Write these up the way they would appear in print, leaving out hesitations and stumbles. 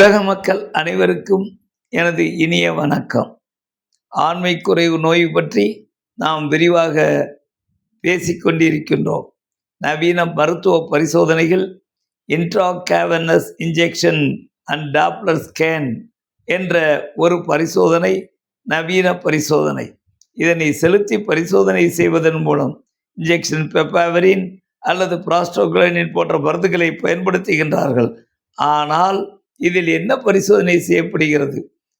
உலக மக்கள் அனைவருக்கும் எனது இனிய வணக்கம். ஆண்மை குறைவு நோய் பற்றி நாம் விரிவாக பேசிக்கொண்டிருக்கின்றோம். நவீன மருத்துவ பரிசோதனைகள், இன்ட்ராகேவனஸ் இன்ஜெக்ஷன் அண்ட் டாப்லர் ஸ்கேன் என்ற ஒரு பரிசோதனை நவீன பரிசோதனை. இதனை செலுத்தி பரிசோதனை செய்வதன் மூலம் இன்ஜெக்ஷன் பெப்பாவரின் அல்லது பிராஸ்டோகிளைனின் போன்ற மருந்துகளை பயன்படுத்துகின்றார்கள். ஆனால் இதில் என்ன பரிசோதனை செய்யப்படுகிறது?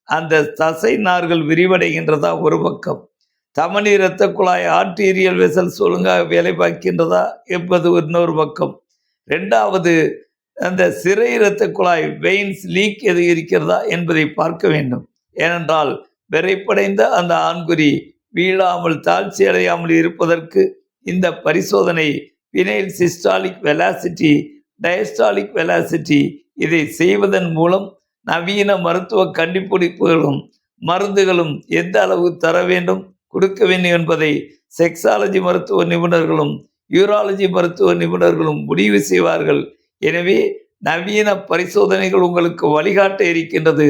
அந்த தசை நார்கள் விரிவடைகின்றதா ஒரு பக்கம், தமனி இரத்த குழாய் ஆர்டீரியல் வெசல்ஸ் ஒழுங்காக வேலை பார்க்கின்றதா என்பது இன்னொரு பக்கம், ரெண்டாவது அந்த சிறை இரத்த குழாய் வெயின்ஸ் லீக் எது இருக்கிறதா என்பதை பார்க்க வேண்டும். ஏனென்றால் விரைப்படைந்த அந்த ஆண்குறி வீழாமல் தாழ்ச்சி அடையாமல் இருப்பதற்கு இந்த பரிசோதனை பினைல் சிஸ்டாலிக் வெலாசிட்டி, டயஸ்டாலிக் வெலாசிட்டி இதை செய்வதன் மூலம் நவீன மருத்துவ கண்டுபிடிப்புகளும் மருந்துகளும் எந்த அளவு தர வேண்டும், கொடுக்க வேண்டும் என்பதை செக்ஸாலஜி மருத்துவ நிபுணர்களும் யூராலஜி மருத்துவ நிபுணர்களும் முடிவு செய்வார்கள். எனவே நவீன பரிசோதனைகள் உங்களுக்கு வழிகாட்ட இருக்கின்றது.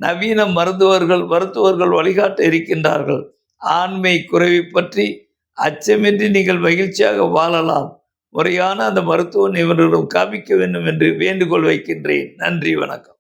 நவீன மருத்துவர்கள் வழிகாட்ட இருக்கின்றார்கள். ஆண்மை குறைவை பற்றி அச்சமின்றி நீங்கள் மகிழ்ச்சியாக வாழலாம். முறையான அந்த மருத்துவ நிபுணர்களும் காமிக்க வேண்டும் என்று வேண்டுகோள் வைக்கின்றேன். நன்றி, வணக்கம்.